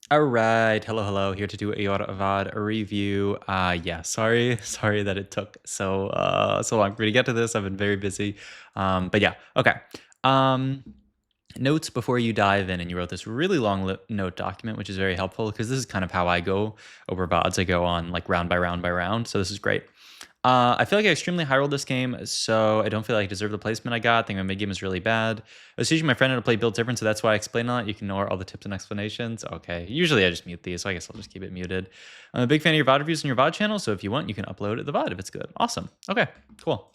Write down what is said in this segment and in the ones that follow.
All right, hello, hello. Here to do a VOD review. Yeah, sorry, sorry that it took so long for me to get to this. I've been very busy. But yeah, okay. Um, Notes before you dive in, and you wrote this really long note document, which is very helpful because this is kind of how I go over VODs. I go on like round by round by round, so this is great. I feel like I extremely high rolled this game, so I don't feel like I deserve the placement I got. I think my mid game is really bad. I was teaching my friend how to play build different, so that's why I explain a lot. You can ignore all the tips and explanations. Okay, usually I just mute these, so I guess I'll just keep it muted. I'm a big fan of your VOD reviews on your VOD channel, so if you want, you can upload the VOD if it's good. Awesome. Okay, cool.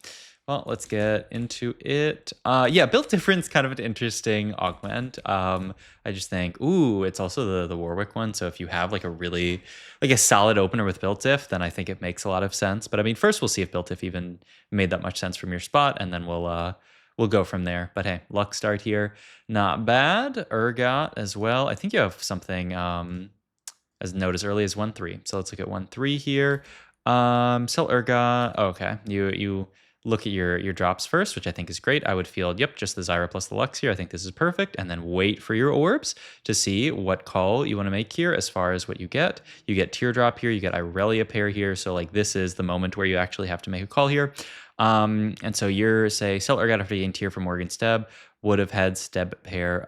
Well, let's get into it. Yeah, build difference, kind of an interesting augment. I just think, ooh, it's also the Warwick one. So if you have like a really like a solid opener with built diff, then I think it makes a lot of sense. But I mean, first we'll see if built diff even made that much sense from your spot, and then we'll go from there. But hey, luck start here, not bad. Urgot as well. I think you have something as note as early as 1-3. So let's look at 1-3 here. Sell Urgot. Oh, okay, you look at your drops first, which I think is great. I would field, yep, just the Zyra plus the Lux here. I think this is perfect. And then wait for your orbs to see what call you want to make here as far as what you get. You get Teardrop here, you get Irelia pair here. So like this is the moment where you actually have to make a call here. And so you're, say, sell Urgot after you gain tier from Morgan Steb, would have had Steb pair.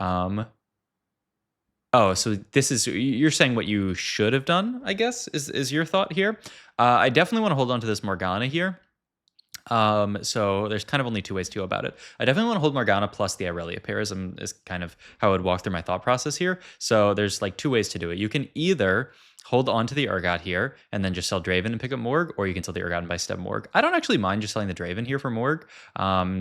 Oh, so this is, you're saying what you should have done, I guess, is your thought here. I definitely want to hold on to this Morgana here. So there's kind of only two ways to go about it. I definitely want to hold Morgana plus the Irelia pairs is kind of how I would walk through my thought process here. So there's like two ways to do it. You can either hold on to the Urgot here and then just sell Draven and pick up Morg, or you can sell the Urgot and buy Steb Morg. I don't actually mind just selling the Draven here for Morg,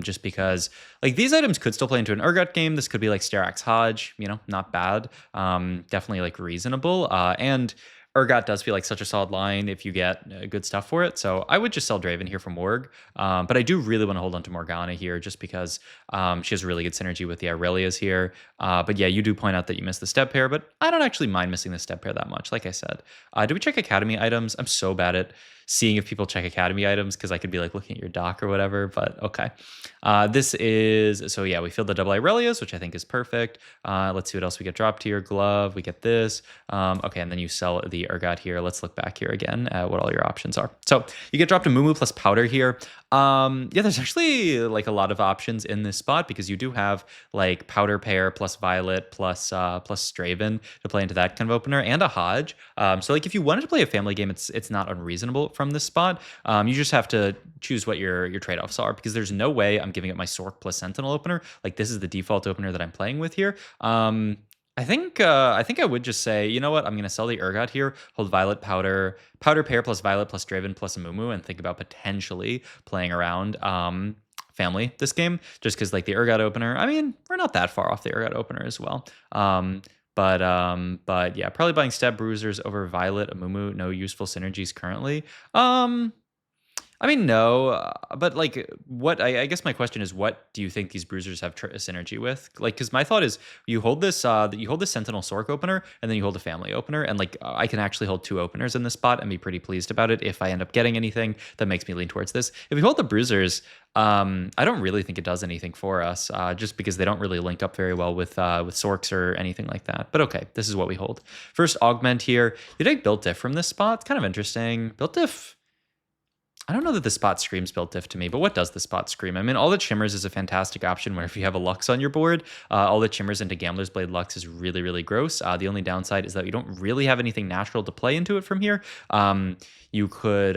just because like these items could still play into an Urgot game. This could be like Sterax Hodge, you know, not bad. Definitely like reasonable. And Urgot does feel like such a solid line if you get good stuff for it. So I would just sell Draven here for Morg. But I do really want to hold on to Morgana here just because she has really good synergy with the Irelias here. But yeah, you do point out that you missed the step pair, but I don't actually mind missing the step pair that much, like I said. Do we check Academy items? I'm so bad at seeing if people check Academy items because I could be like looking at your doc or whatever, but okay. This is, so yeah, we filled the double Irelias, which I think is perfect. Let's see what else we get dropped here. Glove, we get this. Okay, and then you sell the Urgot here. Let's look back here again at what all your options are. So you get dropped a Mumu plus Powder here. Yeah, there's actually like a lot of options in this spot because you do have like Powder pair plus Violet plus Straven to play into that kind of opener and a Hodge. So like if you wanted to play a family game, it's not unreasonable from this spot. You just have to choose what your trade-offs are because there's no way I'm giving up my Sork plus Sentinel opener. Like this is the default opener that I'm playing with here. I think I would just say, you know what, I'm gonna sell the Urgot here, hold Violet Powder pair plus Violet plus Draven plus a Mumu, and think about potentially playing around family this game, just because like the Urgot opener, I mean, we're not that far off the Urgot opener as well. But yeah, probably buying Stab Bruisers over Violet, a Mumu, no useful synergies currently. I mean, no, but like, what I guess my question is, what do you think these bruisers have synergy with? Like, because my thought is, you hold this Sentinel Sork opener, and then you hold a family opener, and like, I can actually hold two openers in this spot and be pretty pleased about it if I end up getting anything that makes me lean towards this. If we hold the bruisers, I don't really think it does anything for us, just because they don't really link up very well with Sorks or anything like that. But okay, this is what we hold. First augment here. You take built diff from this spot. It's kind of interesting. Built diff. I don't know that the spot screams built diff to me, but what does the spot scream? I mean, all the Chimmers is a fantastic option where if you have a Lux on your board, all the Chimmers into Gambler's Blade Lux is really, really gross. The only downside is that you don't really have anything natural to play into it from here. You could...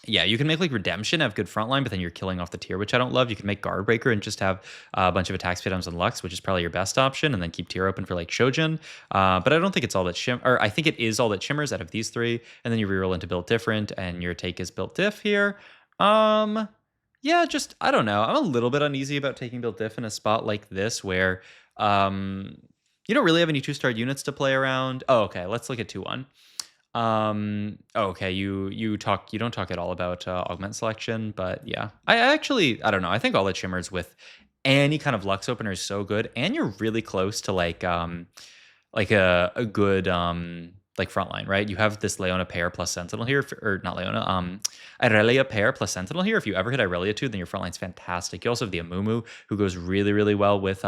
yeah, you can make like Redemption, have good frontline, but then you're killing off the tier, which I don't love. You can make Guardbreaker and just have a bunch of attack speed items on Lux, which is probably your best option, and then keep tier open for like Shojin. But I don't think it's all that or I think it is all that shimmers out of these three, and then you reroll into built different, and your take is built diff here. Yeah, just I don't know. I'm a little bit uneasy about taking built diff in a spot like this where you don't really have any 2-star units to play around. Oh, okay, let's look at 2-1. Okay, you don't talk at all about augment selection, but yeah, I actually, I don't know, I think all the shimmers with any kind of Lux opener is so good, and you're really close to like a good like frontline, right? You have this Leona pair plus Sentinel here, or not Leona, Irelia pair plus Sentinel here. If you ever hit Irelia too, then your frontline's fantastic. You also have the Amumu, who goes really, really well with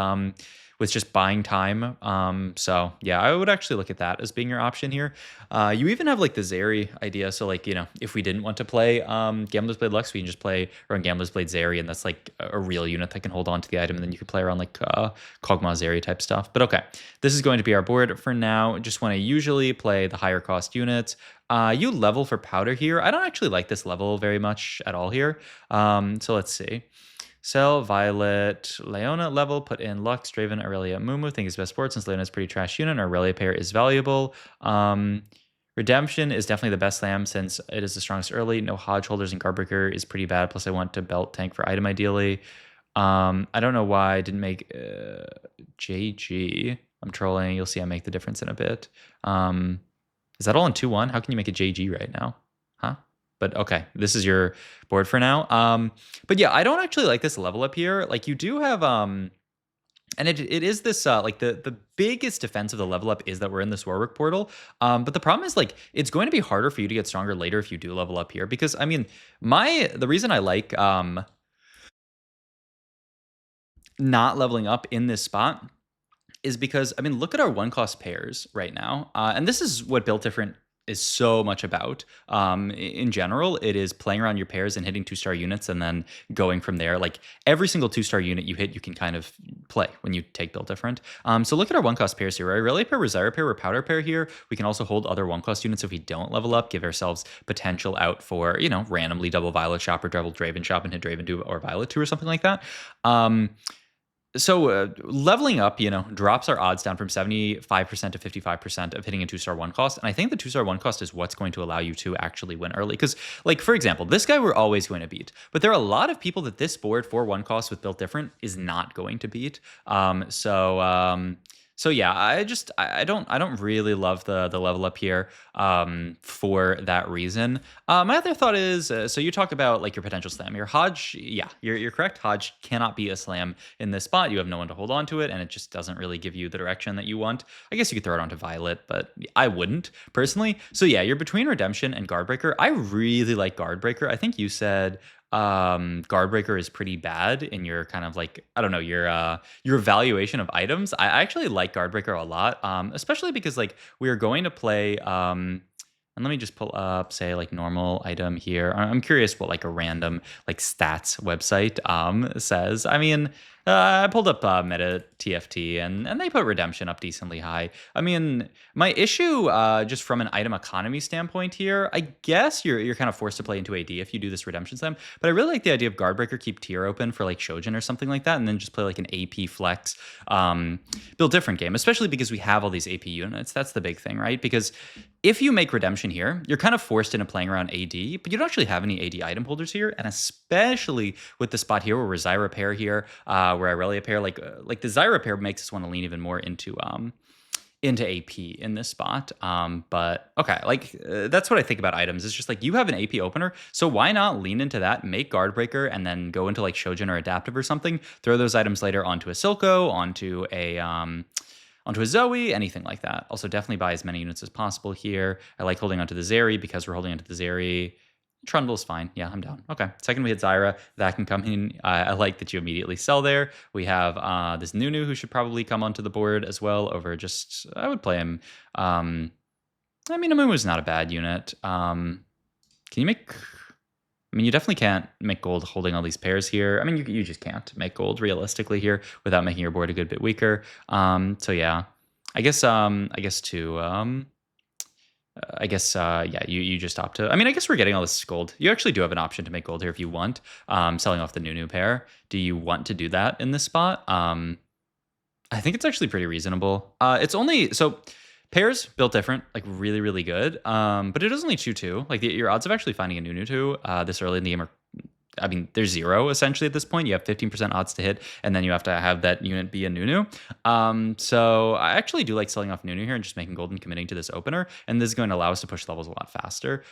with just buying time. So yeah, I would actually look at that as being your option here. You even have like the Zeri idea. So like, if we didn't want to play Gambler's Blade Lux, we can just play around Gambler's Blade Zeri, and that's like a real unit that can hold on to the item, and then you could play around like Kog'Maw Zeri type stuff. But okay, this is going to be our board for now. Just want to usually play the higher cost units. You level for powder here. I don't actually like this level very much at all here. So let's see. Sell Violet, Leona level, put in Lux, Draven, Aurelia, Mumu. Think is best board since Leona's pretty trash unit. Aurelia pair is valuable. Redemption is definitely the best slam since it is the strongest early. No Hodge holders and Guardbreaker is pretty bad. Plus, I want to belt tank for item ideally. I don't know why I didn't make JG. I'm trolling. You'll see I make the difference in a bit. Is that all in 2-1? How can you make a JG right now? Huh? But okay, this is your board for now. But yeah, I don't actually like this level up here. Like you do have and it is this like the biggest defense of the level up is that we're in this Warwick portal. But the problem is like it's going to be harder for you to get stronger later if you do level up here, because I mean the reason I like not leveling up in this spot is because, I mean, look at our one cost pairs right now. And this is what Built Different is so much about. In general, it is playing around your pairs and hitting 2-star units and then going from there. Like every single 2-star unit you hit, you can kind of play when you take Built Different. So look at our one cost pairs here. Aurelia pair, Rosara pair, we're Powder pair here. We can also hold other one cost units if we don't level up, give ourselves potential out for, randomly double Violet shop or double Draven shop and hit Draven 2 or Violet 2 or something like that. So leveling up, drops our odds down from 75% to 55% of hitting a 2-star one cost. And I think the 2-star one cost is what's going to allow you to actually win early. Because, like, for example, this guy we're always going to beat. But there are a lot of people that this board for one cost with Built Different is not going to beat. So yeah, I don't really love the level up here for that reason. My other thought is, so you talk about like your potential slam. Your Hodge, yeah, you're correct. Hodge cannot be a slam in this spot. You have no one to hold on to it, and it just doesn't really give you the direction that you want. I guess you could throw it onto Violet, but I wouldn't personally. So yeah, you're between Redemption and Guardbreaker. I really like Guardbreaker. I think you said Guardbreaker is pretty bad in your kind of like, I don't know, your evaluation of items. I actually like Guardbreaker a lot, especially because like we are going to play and let me just pull up, say, like normal item here. I'm curious what like a random like stats website says. I mean, I pulled up Meta TFT and they put redemption up decently high. I mean, my issue just from an item economy standpoint here, I guess you're kind of forced to play into AD if you do this redemption slam. But I really like the idea of Guardbreaker, keep tier open for like Shojin or something like that, and then just play like an AP flex build different game, especially because we have all these AP units. That's the big thing, right? Because if you make redemption here, you're kind of forced into playing around AD, but you don't actually have any AD item holders here, and especially with the spot here where we're Zyra pair here, where Aurelia pair, like the Zyra pair makes us want to lean even more into AP in this spot. But okay, like that's what I think about items. It's just like you have an AP opener, so why not lean into that, make Guardbreaker, and then go into like Shojin or Adaptive or something. Throw those items later onto a Silco, onto a Zoe, anything like that. Also, definitely buy as many units as possible here. I like holding onto the Zeri because we're holding onto the Zeri. Trundle's fine. Yeah, I'm down. Okay. Second, we hit Zyra. That can come in. I like that you immediately sell there. We have this Nunu who should probably come onto the board as well over just, I would play him. I mean, Amumu's not a bad unit. Can you make... I mean, you definitely can't make gold holding all these pairs here. I mean, you just can't make gold realistically here without making your board a good bit weaker. So yeah, I guess yeah, you just opt to. I mean, I guess we're getting all this gold. You actually do have an option to make gold here if you want. Selling off the Nunu pair. Do you want to do that in this spot? I think it's actually pretty reasonable. It's only so. Pairs built different, like really, really good. But it is only 2-2. Like your odds of actually finding a Nunu 2 this early in the game are, I mean, there's 0 essentially at this point. You have 15% odds to hit, and then you have to have that unit be a Nunu. So I actually do like selling off Nunu here and just making gold and committing to this opener. And this is going to allow us to push levels a lot faster.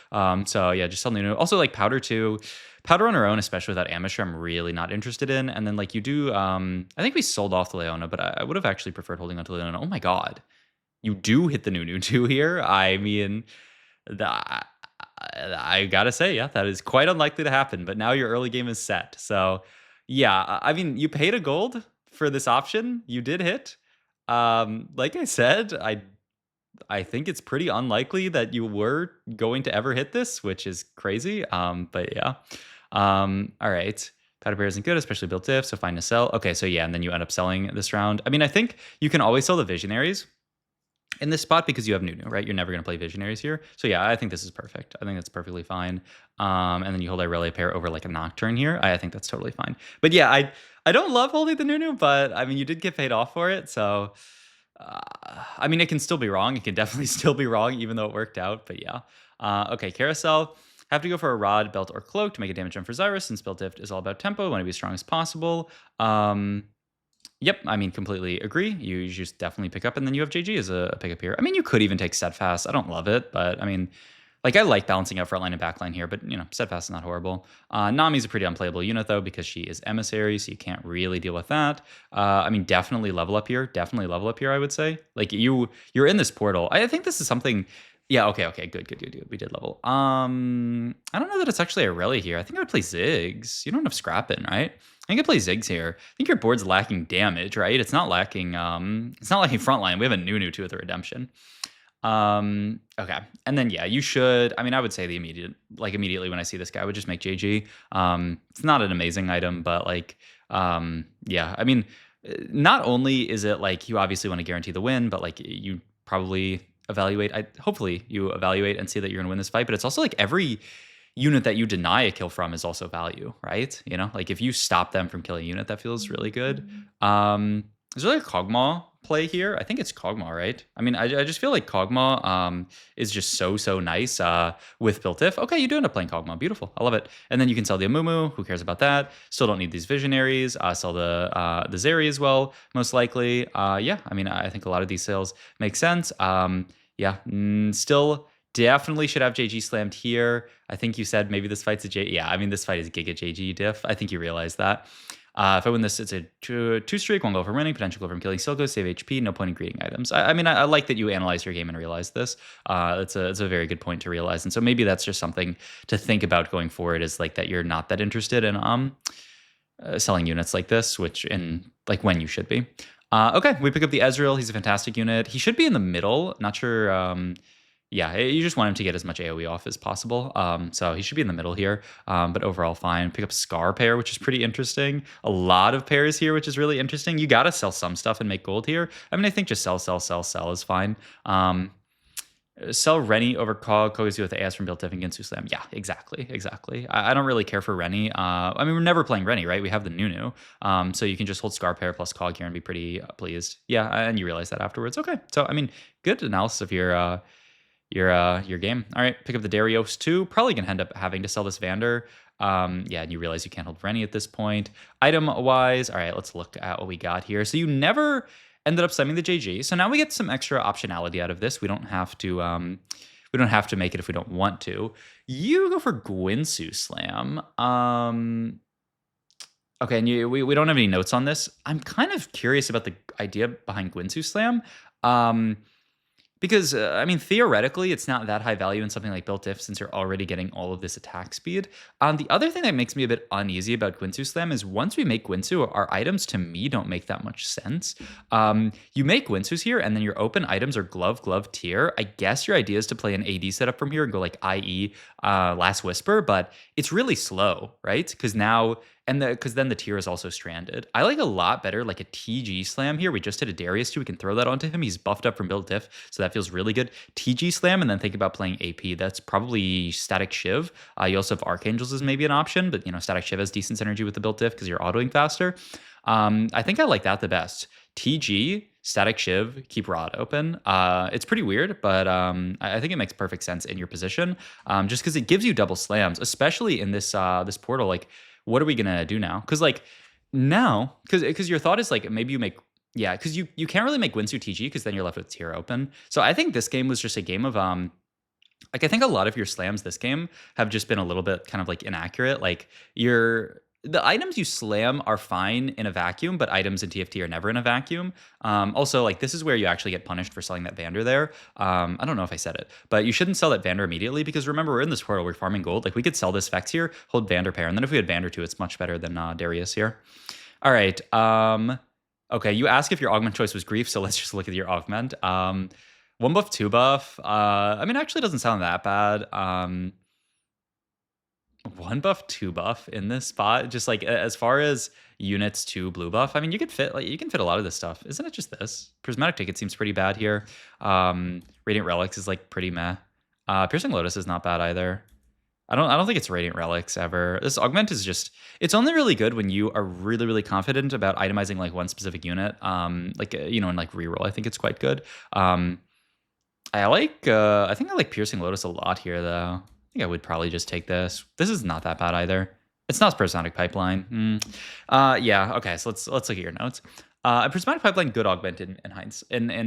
So yeah, just sell Nunu. Also like Powder too. Powder on her own, especially without Amateur, I'm really not interested in. And then like you do, I think we sold off the Leona, but I would have actually preferred holding on to Leona. Oh my God. You do hit the Nunu 2 here. I mean, I gotta say, yeah, that is quite unlikely to happen. But now your early game is set. So, yeah, I mean, you paid a gold for this option. You did hit. Like I said, I think it's pretty unlikely that you were going to ever hit this, which is crazy. But yeah. All right. Powder pair isn't good, especially built if, so fine to sell. Okay, so yeah, and then you end up selling this round. I mean, I think you can always sell the visionaries in this spot because you have Nunu, right? You're never going to play visionaries here. So yeah, I think this is perfect. I think that's perfectly fine. And then you hold Irelia pair over like a Nocturne here. I think that's totally fine. But yeah, I don't love holding the Nunu, but I mean, you did get paid off for it. So, I mean, it can still be wrong. It can definitely still be wrong, even though it worked out. But yeah. Okay, Carousel. Have to go for a Rod, Belt, or Cloak to make a damage jump for Xyrus, since Built Diff is all about tempo. Want to be as strong as possible. Yep, I mean, completely agree. You just definitely pick up, and then you have JG as a pickup here. I mean, you could even take Steadfast. I don't love it, but I mean, like, I like balancing out frontline and backline here, but, you know, Steadfast is not horrible. Nami's a pretty unplayable unit, though, because she is Emissary, so you can't really deal with that. I mean, definitely level up here. Definitely level up here, I would say. Like, you're in this portal. I think this is something... Yeah, okay, good. We did level. I don't know that it's actually a rally here. I think I would play Ziggs. You don't have Scrappin', right? I think I play Ziggs here. I think your board's lacking damage, right? It's not lacking frontline. We have a Nunu too with the redemption. Okay. And then yeah, you should, I mean, I would say immediately when I see this guy, I would just make JG. It's not an amazing item, but like, yeah, I mean, not only is it like you obviously want to guarantee the win, but like you probably hopefully you evaluate and see that you're gonna win this fight, but it's also like every unit that you deny a kill from is also value, right? You know, like if you stop them from killing a unit, that feels really good. Is there like a Kog'Maw play here? I think it's Kog'Maw, right? I mean, I just feel like Kog'Maw is just so nice with Built If. Okay, you do end up playing Kog'Maw. Beautiful. I love it. And then you can sell the Amumu. Who cares about that? Still don't need these Visionaries. Sell the Zeri as well, most likely. Yeah, I mean, I think a lot of these sales make sense. Yeah, still definitely should have JG slammed here. I think you said maybe this fight's a J. Yeah, I mean, this fight is Giga JG diff. I think you realize that. If I win this, it's a two streak, one goal from winning, potential goal from killing Silco, save HP, no point in greeting items. I mean, I like that you analyze your game and realize this. It's a very good point to realize. And so maybe that's just something to think about going forward, is like that you're not that interested in selling units like this, which in like when you should be. Okay, we pick up the Ezreal. He's a fantastic unit. He should be in the middle. Not sure. Yeah, you just want him to get as much AoE off as possible. So he should be in the middle here. But overall, fine. Pick up Scar pair, which is pretty interesting. A lot of pairs here, which is really interesting. You got to sell some stuff and make gold here. I mean, I think just sell is fine. Sell Rennie over Cog, Kogazu with AS from Built Diff and Ginsu Slam. Yeah, exactly. I don't really care for Rennie. I mean, we're never playing Rennie, right? We have the Nunu. So you can just hold Scar pair plus Cog here and be pretty pleased. Yeah, and you realize that afterwards. Okay, so I mean, good analysis of your game. All right, pick up the Darius too. Probably gonna end up having to sell this Vander. Yeah, and you realize you can't hold Rennie at this point. Item wise, all right, let's look at what we got here. So you never ended up sending the JG. So now we get some extra optionality out of this. We don't have to make it if we don't want to. You go for Gwinsu Slam. Okay, and we don't have any notes on this. I'm kind of curious about the idea behind Gwinsu Slam. Because, I mean, theoretically, it's not that high value in something like Built Diff since you're already getting all of this attack speed. The other thing that makes me a bit uneasy about Gwinsu Slam is once we make Gwinsu, our items to me don't make that much sense. You make Gwinsus here, and then your open items are glove tier. I guess your idea is to play an AD setup from here and go like IE Last Whisper, but it's really slow, right? Because then the tier is also stranded. I like a lot better like a TG Slam here. We just did a Darius too. We can throw that onto him. He's buffed up from Built Diff, so that feels really good. TG Slam, and then think about playing AP. That's probably Static Shiv. You also have Archangels as maybe an option, but you know, Static Shiv has decent synergy with the Built Diff because you're autoing faster. I think I like that the best. TG, Static Shiv, keep Rod open. It's pretty weird, but I think it makes perfect sense in your position, just because it gives you double slams, especially in this portal. Like, what are we gonna do now? Because like now, because your thought is like maybe you make, yeah, because you can't really make Gwinsu TG because then you're left with tier open. So I think this game was just a game of like I think a lot of your slams this game have just been a little bit kind of like inaccurate. Like the items you slam are fine in a vacuum, but items in TFT are never in a vacuum. Also, like this is where you actually get punished for selling that Vander there. I don't know if I said it, but you shouldn't sell that Vander immediately because remember, we're in this portal, we're farming gold. Like we could sell this Vex here, hold Vander pair, and then if we had Vander too, it's much better than Darius here. All right. Okay, you ask if your augment choice was grief, so let's just look at your augment. One buff, two buff. I mean, actually doesn't sound that bad. One buff, two buff in this spot. Just like as far as units to blue buff, I mean, you could fit a lot of this stuff. Isn't it just this? Prismatic Ticket seems pretty bad here. Radiant Relics is like pretty meh. Piercing Lotus is not bad either. I don't think it's Radiant Relics ever. This augment is just, it's only really good when you are really, really confident about itemizing like one specific unit. Like, you know, in like reroll, I think it's quite good. I think I like Piercing Lotus a lot here though. I think I would probably just take this. This is not that bad either. It's not Prismatic Pipeline. Yeah, okay, so let's look at your notes. A Prismatic Pipeline, good augment in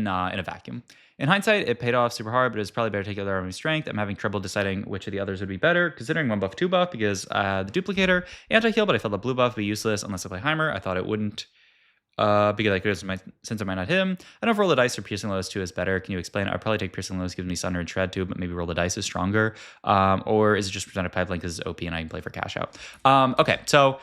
a vacuum. In hindsight, it paid off super hard, but it's probably better to take other army strength. I'm having trouble deciding which of the others would be better, considering one buff, two buff, because the duplicator, anti-heal, but I felt the blue buff would be useless unless I play Heimer. I thought it wouldn't. Because I could, since I might not hit him. I don't know if roll the dice or Piercing Lotus 2 is better. Can you explain? I'd probably take Piercing Lotus, gives me Sunder and Shred too, but maybe roll the dice is stronger. Or is it just Presented Pipeline because it's OP and I can play for cash out? Okay, so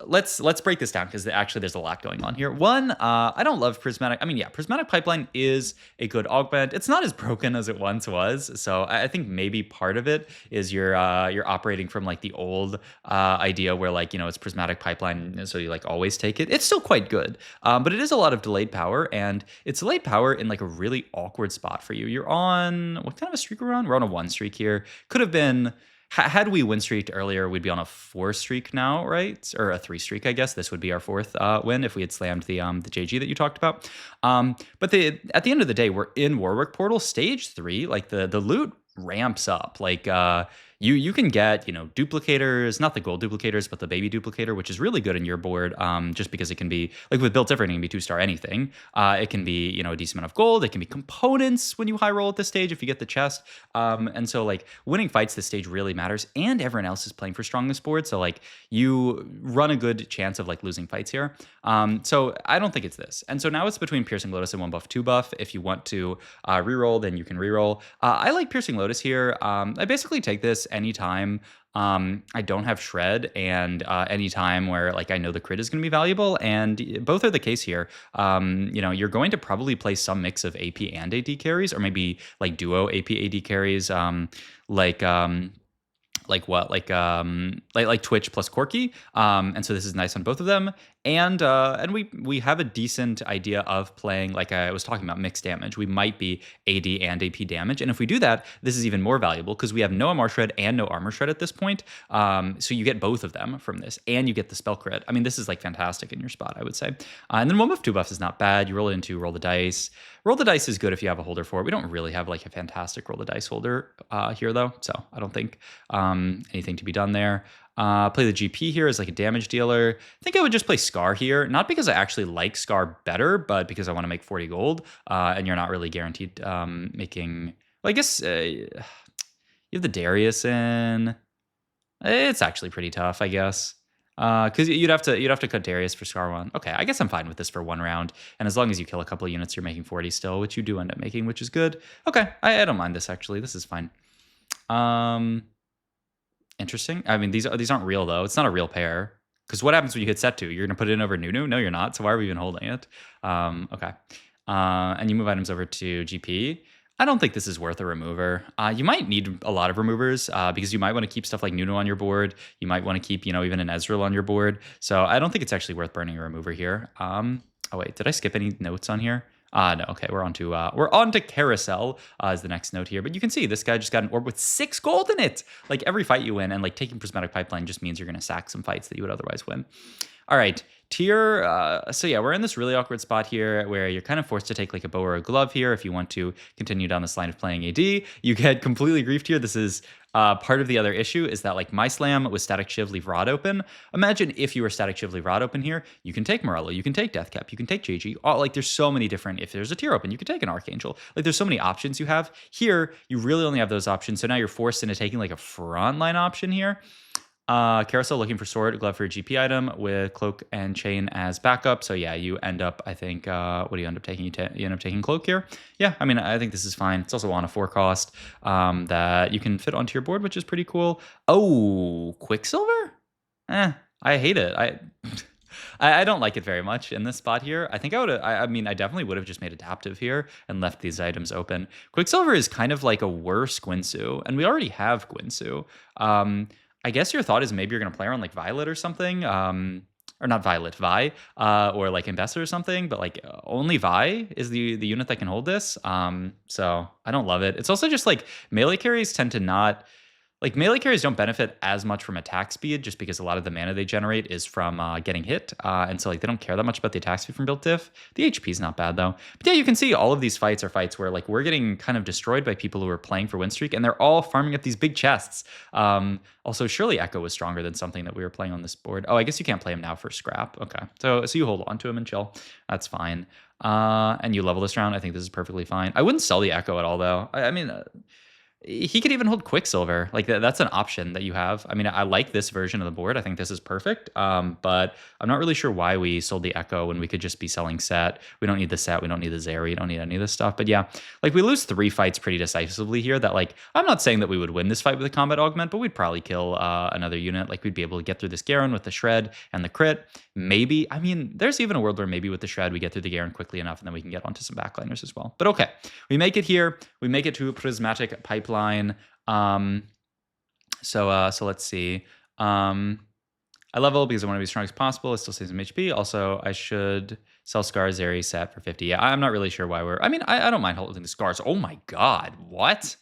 let's break this down because actually there's a lot going on here. One, I don't love Prismatic. I mean, yeah, Prismatic Pipeline is a good augment. It's not as broken as it once was. So I think maybe part of it is you're operating from like the old idea where like, you know, it's Prismatic Pipeline, so you like always take it. It's still quite good, but it is a lot of delayed power, and it's delayed power in like a really awkward spot for you. You're on, what kind of a streak we're on? We're on a 1 streak here. Could have been, had we win streaked earlier, we'd be on a 4 streak now, right? Or a 3 streak, I guess. This would be our 4th win if we had slammed the JG that you talked about. But at the end of the day, we're in Warwick Portal stage 3. Like the loot ramps up. Like you can get, you know, duplicators, not the gold duplicators, but the baby duplicator, which is really good in your board, just because it can be, like with built different, it can be 2-star anything. It can be, you know, a decent amount of gold. It can be components when you high roll at this stage if you get the chest. And so like winning fights this stage really matters, and everyone else is playing for strongest board. So like you run a good chance of like losing fights here. So I don't think it's this. And so now it's between Piercing Lotus and one buff, two buff. If you want to reroll, then you can reroll. I like Piercing Lotus here. I basically take this anytime I don't have Shred, and anytime where like I know the crit is going to be valuable, and both are the case here. You know, you're going to probably play some mix of AP and AD carries, or maybe like duo AP AD carries, like Twitch plus Corki, and so this is nice on both of them. And we have a decent idea of playing, like I was talking about, mixed damage. We might be AD and AP damage, and if we do that, this is even more valuable because we have no MR Shred and no Armor Shred at this point. So you get both of them from this, and you get the spell crit. I mean, this is like fantastic in your spot, I would say. And then one buff, two buff is not bad. You roll it into roll the dice. Roll the dice is good if you have a holder for it. We don't really have like a fantastic roll the dice holder here though, so I don't think anything to be done there. Play the GP here as like a damage dealer. I think I would just play Scar here, not because I actually like Scar better, but because I want to make 40 gold, and you're not really guaranteed making, well, I guess you have the Darius in. It's actually pretty tough, I guess. Because you'd have to cut Darius for Scar 1. Okay, I guess I'm fine with this for 1 round, and as long as you kill a couple of units, you're making 40 still, which you do end up making, which is good. Okay, I don't mind this actually. This is fine. Interesting. I mean, these aren't real though. It's not a real pair. Because what happens when you hit set 2? You're gonna put it in over Nunu? No, you're not. So why are we even holding it? Okay. And you move items over to GP. I don't think this is worth a remover. You might need a lot of removers because you might want to keep stuff like Nunu on your board. You might want to keep, you know, even an Ezreal on your board. So I don't think it's actually worth burning a remover here. Oh wait, did I skip any notes on here? No, okay, we're on to Carousel as the next note here. But you can see this guy just got an orb with 6 gold in it. Like every fight you win, and like taking Prismatic Pipeline just means you're going to sack some fights that you would otherwise win. All right, tier. So yeah, we're in this really awkward spot here where you're kind of forced to take like a bow or a glove here if you want to continue down this line of playing AD. You get completely griefed here. This is part of the other issue is that like my slam with Static Shiv, leave Rod open. Imagine if you were Static Shiv, leave Rod open here. You can take Morello, you can take Deathcap, you can take JG. Like there's so many different, if there's a tier open, you can take an Archangel. Like there's so many options you have. Here, you really only have those options. So now you're forced into taking like a frontline option here. Carousel looking for sword, glove for a GP item with cloak and chain as backup. So yeah, you end up, I think, what do you end up taking? You end up taking cloak here. Yeah, I mean, I think this is fine. It's also on a 4 cost that you can fit onto your board, which is pretty cool. Oh, Quicksilver? I hate it. I don't like it very much in this spot here. I think I would. I mean, I definitely would have just made adaptive here and left these items open. Quicksilver is kind of like a worse Guinsoo, and we already have Guinsoo. I guess your thought is maybe you're gonna play around like Violet or something. Or not Violet, Vi, or like Ambassador or something, but like only Vi is the unit that can hold this. So I don't love it. It's also just like melee carries tend to not. Like, melee carries don't benefit as much from attack speed just because a lot of the mana they generate is from getting hit. And so, like, they don't care that much about the attack speed from built diff. The HP is not bad, though. But yeah, you can see all of these fights are fights where, like, we're getting kind of destroyed by people who are playing for win streak, and they're all farming up these big chests. Also, surely Echo was stronger than something that we were playing on this board. Oh, I guess you can't play him now for scrap. Okay. So you hold on to him and chill. That's fine. And you level this round. I think this is perfectly fine. I wouldn't sell the Echo at all, though. I mean... he could even hold Quicksilver. Like that's an option that you have. I mean, I like this version of the board. I think this is perfect. But I'm not really sure why we sold the Echo when we could just be selling set. We don't need the set. We don't need the Zeri. We don't need any of this stuff. But yeah, like we lose 3 fights pretty decisively here. That like I'm not saying that we would win this fight with a combat augment, but we'd probably kill another unit. Like we'd be able to get through this Garen with the shred and the crit. Maybe. I mean, there's even a world where maybe with the shred we get through the Garen quickly enough, and then we can get onto some backliners as well. But okay, we make it here. We make it to Prismatic Pipeline. So let's see. I level because I want to be as strong as possible. I still save some HP. Also, I should sell Scar Zeri set for 50. Yeah, I'm not really sure why we're... I mean, I don't mind holding the Scars. Oh my god, what?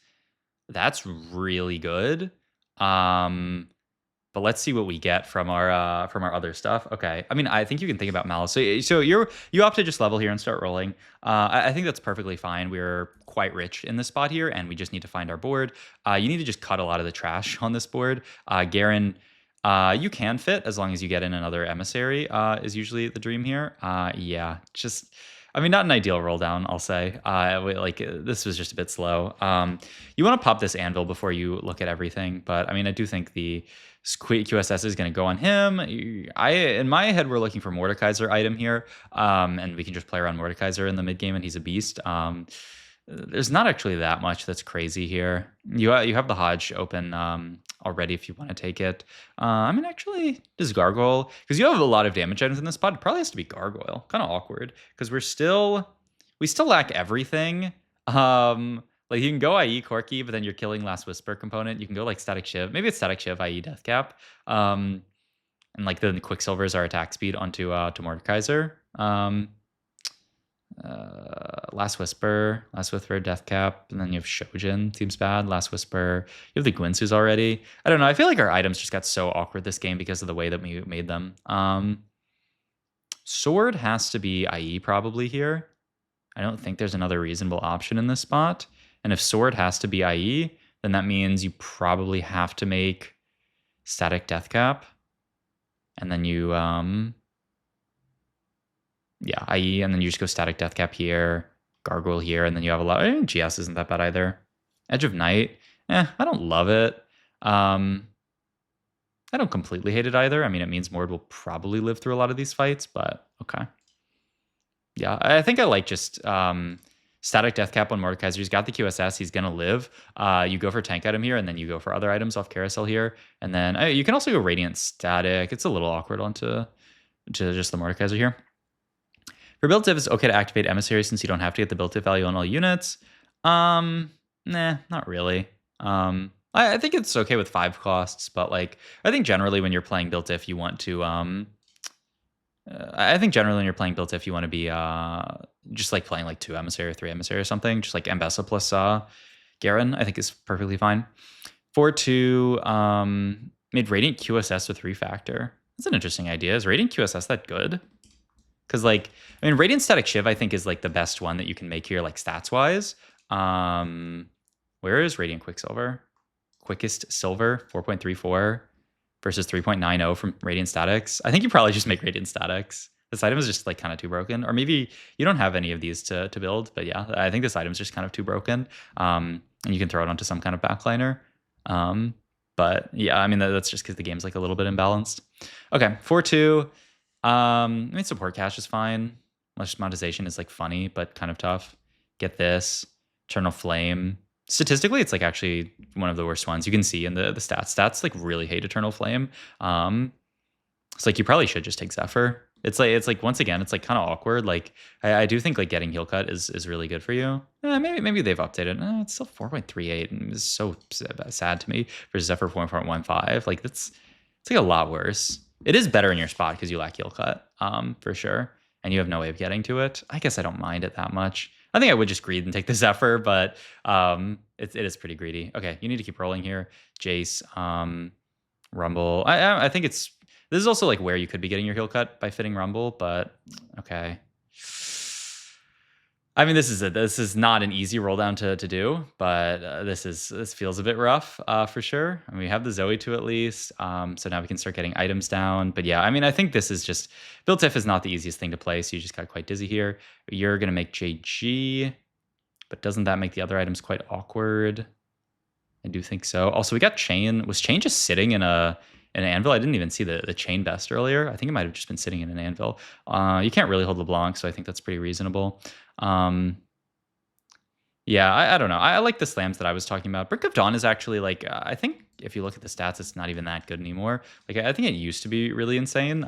That's really good. But let's see what we get from our other stuff. Okay. I mean, I think you can think about Malice. So you opt to just level here and start rolling. I think that's perfectly fine. We're quite rich in this spot here, and we just need to find our board. You need to just cut a lot of the trash on this board. Garen, you can fit as long as you get in another emissary. Is usually the dream here. Yeah, just. I mean, not an ideal roll down, I'll say. This was just a bit slow. You want to pop this anvil before you look at everything, but I mean, I do think the QSS is going to go on him. In my head, we're looking for Mordekaiser item here, and we can just play around Mordekaiser in the mid game, and he's a beast. There's not actually that much that's crazy here. You have the Hodge open already if you want to take it. I mean, actually, does Gargoyle... Because you have a lot of damage items in this spot. It probably has to be Gargoyle. Kind of awkward. Because we still lack everything. Like, you can go IE Corki, but then you're killing Last Whisper component. You can go, like, Static Shiv. Maybe it's Static Shiv, IE Death Cap. And, like, the Quicksilvers are attack speed onto to Mordekaiser. Last Whisper, Death Cap, and then you have Shojin. Seems bad. Last Whisper. You have the Gwinsus already. I don't know. I feel like our items just got so awkward this game because of the way that we made them. Sword has to be IE probably here. I don't think there's another reasonable option in this spot. And if Sword has to be IE, then that means you probably have to make Static Death Cap. And then you... yeah, IE, and then you just go Static Death Cap here, Gargoyle here, and then you have a lot... GS isn't that bad either. Edge of Night, I don't love it. I don't completely hate it either. I mean, it means Mord will probably live through a lot of these fights, but okay. Yeah, I think I like just Static Death Cap on Mordekaiser. He's got the QSS. He's going to live. You go for tank item here, and then you go for other items off Carousel here. And then you can also go Radiant Static. It's a little awkward onto just the Mordekaiser here. For build diff, it's okay to activate Emissary since you don't have to get the build diff value on all units. Nah, not really. I think it's okay with 5 costs, but like I think generally when you're playing built diff, you want to I think generally when you're playing built diff, you want to be just like playing like 2 emissary or 3 emissary or something. Just like Ambessa plus Garen, I think is perfectly fine. 4-2 made Radiant QSS with refactor. That's an interesting idea. Is Radiant QSS that good? Because, like, I mean, Radiant Static Shiv, I think, is, like, the best one that you can make here, like, stats-wise. Where is Radiant Quicksilver? Quickest Silver, 4.34 versus 3.90 from Radiant Statics. I think you probably just make Radiant Statics. This item is just, like, kind of too broken. Or maybe you don't have any of these to build. But, yeah, I think this item is just kind of too broken. And you can throw it onto some kind of backliner. But, yeah, I mean, that's just because the game's, like, a little bit imbalanced. Okay, 4-2. I mean, support cash is fine. Malicious monetization is like funny, but kind of tough. Get this. Eternal Flame. Statistically, it's like actually one of the worst ones. You can see in the stats. Stats like really hate Eternal Flame. It's like you probably should just take Zephyr. It's like once again, it's like kind of awkward. Like I do think like getting heal cut is really good for you. Maybe they've updated. It's still 4.38, and it's so sad to me for Zephyr 4.15. Like it's like a lot worse. It is better in your spot because you lack heal cut, for sure, and you have no way of getting to it. I guess I don't mind it that much. I think I would just greed and take the Zephyr, but it is pretty greedy. Okay, you need to keep rolling here, Jace. Rumble. I think this is also like where you could be getting your heal cut by fitting Rumble, but okay. I mean, this is not an easy roll down to do, but this feels a bit rough for sure. I mean, we have the Zoe too at least, so now we can start getting items down. But yeah, I mean, I think this is just Build Tiff is not the easiest thing to play, so you just got quite dizzy here. You're gonna make JG, but doesn't that make the other items quite awkward? I do think so. Also, we got Chain. Was Chain just sitting in an anvil? I didn't even see the Chain best earlier. I think it might have just been sitting in an anvil. You can't really hold LeBlanc, so I think that's pretty reasonable. Yeah, I don't know. I like the slams that I was talking about. Brick of Dawn is actually like, I think if you look at the stats, it's not even that good anymore. Like, I think it used to be really insane.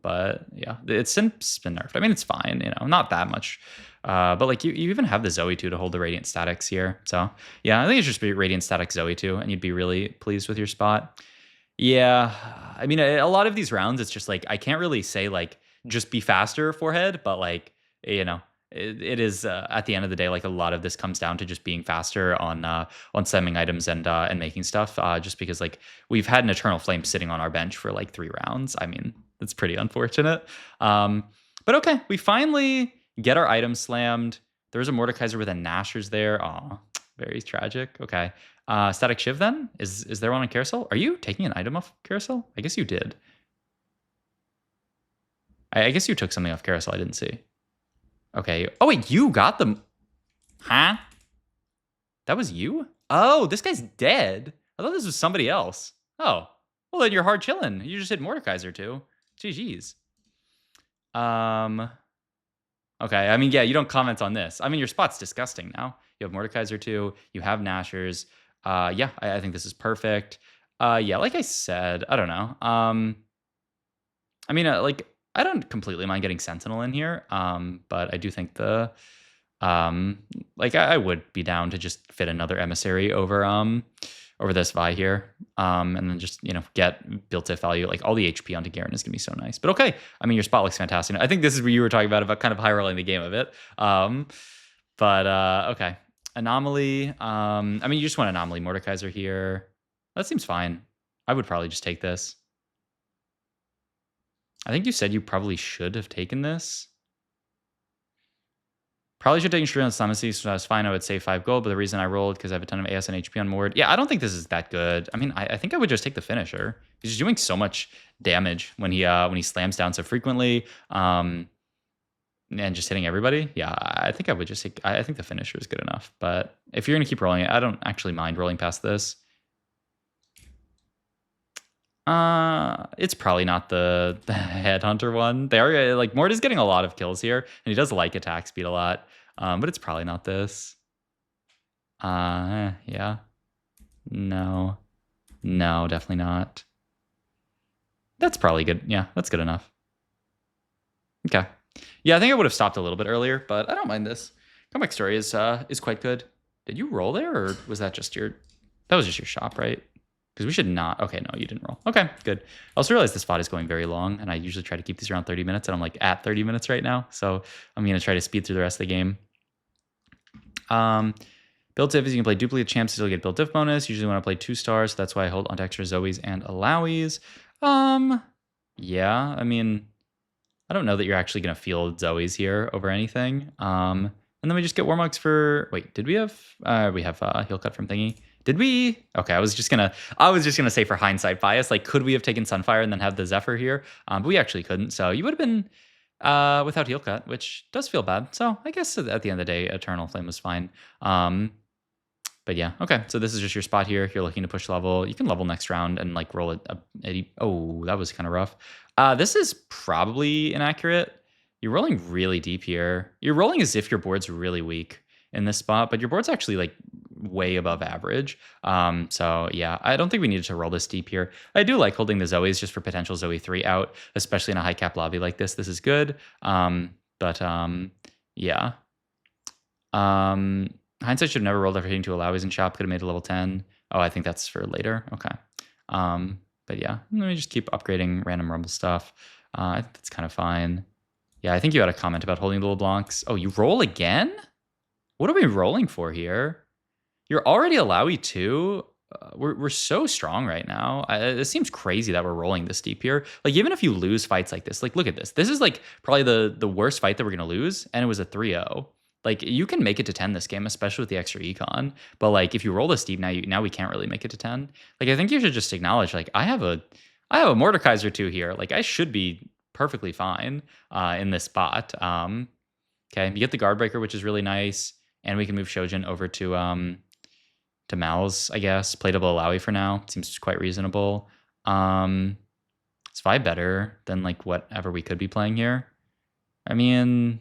But yeah, it's been nerfed. I mean, it's fine, not that much. But like you even have the Zoe too to hold the Radiant Statics here. So yeah, I think it's just be Radiant Static Zoe too, and you'd be really pleased with your spot. Yeah, I mean, a lot of these rounds, it's just like, I can't really say like, just be faster forehead, but like, it is at the end of the day, like a lot of this comes down to just being faster on stemming items and making stuff. Just because like we've had an Eternal Flame sitting on our bench for like 3 rounds. I mean, that's pretty unfortunate. But okay, we finally get our items slammed. There's a Mordekaiser with a Nashor's there. Aw, very tragic. Okay. Static Shiv then? Is there one on Carousel? Are you taking an item off Carousel? I guess you did. I guess you took something off Carousel I didn't see. Okay. Oh, wait, you got them. Huh? That was you? Oh, this guy's dead. I thought this was somebody else. Oh. Well, then you're hard chilling. You just hit Mordekaiser too. GG's. Okay, I mean, yeah, you don't comment on this. I mean, your spot's disgusting now. You have Mordekaiser too. You have Nashers. Yeah, I think this is perfect. Yeah, like I said, I don't know. I mean, like, I don't completely mind getting Sentinel in here, but I do think like I would be down to just fit another Emissary over this Vi here, and then just get built if value. Like all the HP onto Garen is gonna be so nice. But okay, I mean your spot looks fantastic. I think this is what you were talking about kind of high rolling the game a bit. But okay, Anomaly. I mean you just want Anomaly Mordekaiser here. That seems fine. I would probably just take this. I think you said you probably should have taken this. Probably should take Shrew on Summonsy, so that's fine. I would save 5 gold, but the reason I rolled because I have a ton of AS and HP on Mord. Yeah, I don't think this is that good. I mean, I think I would just take the finisher. He's doing so much damage when he slams down so frequently, and just hitting everybody. Yeah, I think I would just take. I think the finisher is good enough. But if you're gonna keep rolling it, I don't actually mind rolling past this. It's probably not the Headhunter one. They are like Mord is getting a lot of kills here, and he does like attack speed a lot. But it's probably not this. Yeah. No, definitely not. That's probably good. Yeah, that's good enough. Okay. Yeah, I think I would have stopped a little bit earlier, but I don't mind this. Comeback Story is quite good. Did you roll there, or was that just your? That was just your shop, right? Because we should not. Okay, no, you didn't roll. Okay, good. I also realized this spot is going very long, and I usually try to keep these around 30 minutes, and I'm like at 30 minutes right now. So I'm going to try to speed through the rest of the game. Build diff is you can play duplicate champs, still get build diff bonus. Usually when I play 2 stars, so that's why I hold onto extra Zoes and Alawies. Yeah, I mean, I don't know that you're actually going to field Zoes here over anything. And then we just get Warmugs for, wait, did we have, we have heal cut from Thingy. Did we? Okay, I was just gonna say for hindsight bias, like could we have taken Sunfire and then have the Zephyr here? But we actually couldn't. So you would have been without heal cut, which does feel bad. So I guess at the end of the day, Eternal Flame was fine. But yeah, okay. So this is just your spot here. If you're looking to push level, you can level next round and like roll oh, that was kind of rough. This is probably inaccurate. You're rolling really deep here. You're rolling as if your board's really weak in this spot, but your board's actually like way above average. So yeah, I don't think we needed to roll this deep here. I do like holding the Zoes just for potential Zoe 3 out, especially in a high cap lobby like this. This is good. But yeah. Hindsight should have never rolled after hitting 2 Alawies in shop. Could have made a level 10. Oh, I think that's for later. Okay. But yeah, let me just keep upgrading random rumble stuff. I think that's kind of fine. Yeah, I think you had a comment about holding the LeBlancs. Oh, you roll again? What are we rolling for here? You're already Alawi 2. We're so strong right now. It seems crazy that we're rolling this deep here. Like, even if you lose fights like this, like, look at this. This is like probably the worst fight that we're going to lose, and it was a 3-0. Like, you can make it to 10 this game, especially with the extra econ. But like, if you roll this deep now we can't really make it to 10. Like, I think you should just acknowledge, like, I have a Mordekaiser 2 here. Like, I should be perfectly fine in this spot. Okay, you get the guard breaker, which is really nice, and we can move Shojin over to Mal's, I guess. Playable Alawi for now. Seems quite reasonable. Is Vi better than like whatever we could be playing here? I mean,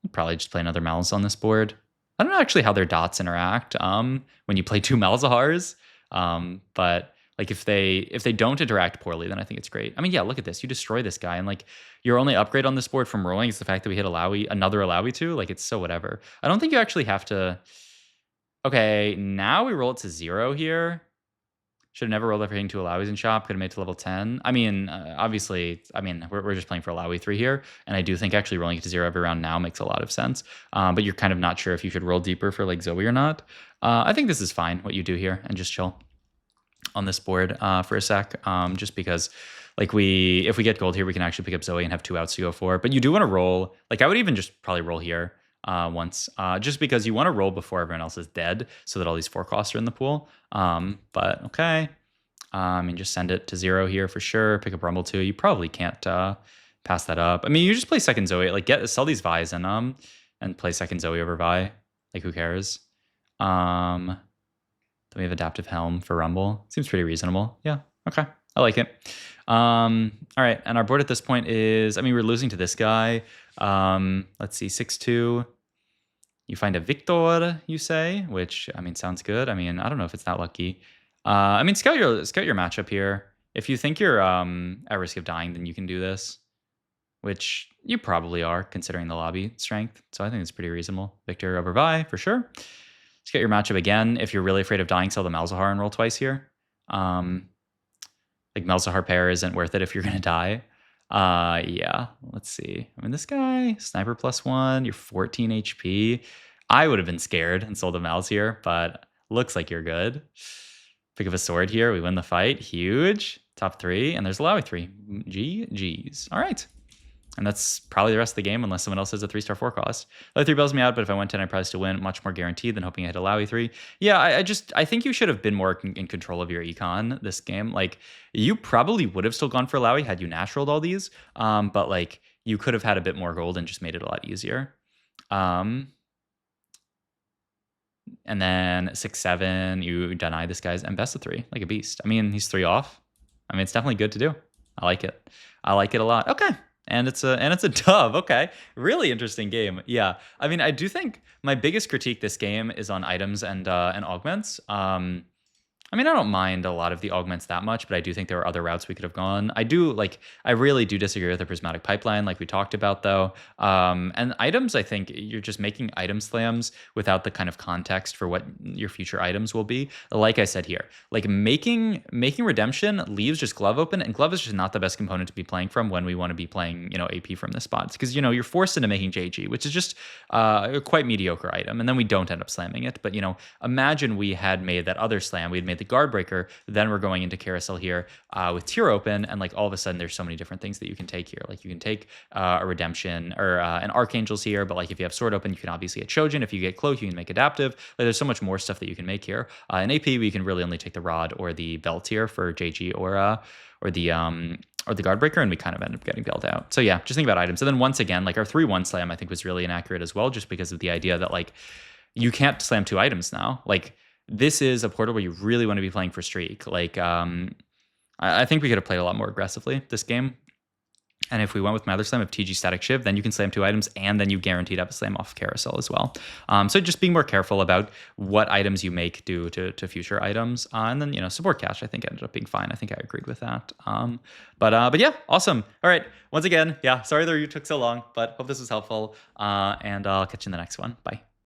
I'd probably just play another Mal's on this board. I don't know actually how their dots interact when you play 2 Malzahars. But like if they don't interact poorly, then I think it's great. I mean, yeah, look at this. You destroy this guy, and like your only upgrade on this board from rolling is the fact that we hit another Alawi 2. Like, it's so whatever. I don't think you actually have to. Okay, now we roll it to 0 here. Should have never rolled after hitting 2 Alawies in shop. Could have made it to level 10. I mean, obviously, we're just playing for Alawi 3 here. And I do think actually rolling it to 0 every round now makes a lot of sense. But you're kind of not sure if you should roll deeper for like Zoe or not. I think this is fine, what you do here, and just chill on this board for a sec. Just because like if we get gold here, we can actually pick up Zoe and have 2 outs to go for. But you do want to roll. Like, I would even just probably roll here. Once, just because you want to roll before everyone else is dead so that all these 4 costs are in the pool. But okay. I mean, just send it to 0 here for sure. Pick up Rumble 2. You probably can't pass that up. I mean, you just play second Zoe. Like, sell these Vi's and play second Zoe over Vi. Like, who cares? Then we have Adaptive Helm for Rumble. Seems pretty reasonable. Yeah, okay. I like it. All right, and our board at this point is, I mean, we're losing to this guy. Let's see, 6-2. You find a Victor, you say, which, I mean, sounds good. I mean, I don't know if it's that lucky. I mean, scout your matchup here. If you think you're at risk of dying, then you can do this, which you probably are, considering the lobby strength. So I think it's pretty reasonable. Victor over Vi, for sure. Let's get your matchup again. If you're really afraid of dying, sell the Malzahar and roll twice here. Like, Malzahar pair isn't worth it if you're going to die. Yeah, let's see. I mean, this guy, sniper +1, you're 14 HP. I would have been scared and sold the Malz here, but looks like you're good. Pick up a sword here. We win the fight. Huge. Top 3, and there's Alawi 3. GG's. All right. And that's probably the rest of the game, unless someone else has a 3-star 4 cost. Alawi 3 bails me out, but if I went 10, I'd probably still win. Much more guaranteed than hoping I hit Alawi 3. Yeah, I think you should have been more in control of your econ this game. Like, you probably would have still gone for Alawi had you naturaled all these, but like, you could have had a bit more gold and just made it a lot easier. And then 6-7, you deny this guy's and best of 3, like a beast. I mean, he's 3 off. I mean, it's definitely good to do. I like it. I like it a lot. Okay. And it's a dub. Okay, really interesting game. Yeah, I mean, I do think my biggest critique this game is on items and augments. I mean, I don't mind a lot of the augments that much, but I do think there are other routes we could have gone. I really do disagree with the prismatic pipeline, like we talked about, though. And items, I think you're just making item slams without the kind of context for what your future items will be. Like I said here, like making redemption leaves just glove open, and glove is just not the best component to be playing from when we want to be playing, AP from this spot, because you're forced into making JG, which is just a quite mediocre item, and then we don't end up slamming it. But imagine we had made that other slam, we had made the guard breaker, then we're going into Carousel here with tier open, and like all of a sudden there's so many different things that you can take here. Like, you can take a redemption or an archangels here, but like if you have sword open, you can obviously get Shojin. If you get cloak, you can make adaptive. Like, there's so much more stuff that you can make here. In AP, we can really only take the rod or the belt here for JG or the guard breaker, and we kind of end up getting bailed out. So yeah, just think about items. And then once again, like our 3-1 slam I think was really inaccurate as well, just because of the idea that like you can't slam 2 items now. Like, this is a portal where you really want to be playing for streak. Like, I think we could have played a lot more aggressively this game. And if we went with my other slam of TG Static Shiv, then you can slam 2 items, and then you guaranteed have a slam off Carousel as well. So just being more careful about what items you make do to future items. And then, support cache, I think ended up being fine. I think I agreed with that. But yeah, awesome. All right. Once again, yeah, sorry the review took so long, but hope this was helpful. And I'll catch you in the next one. Bye.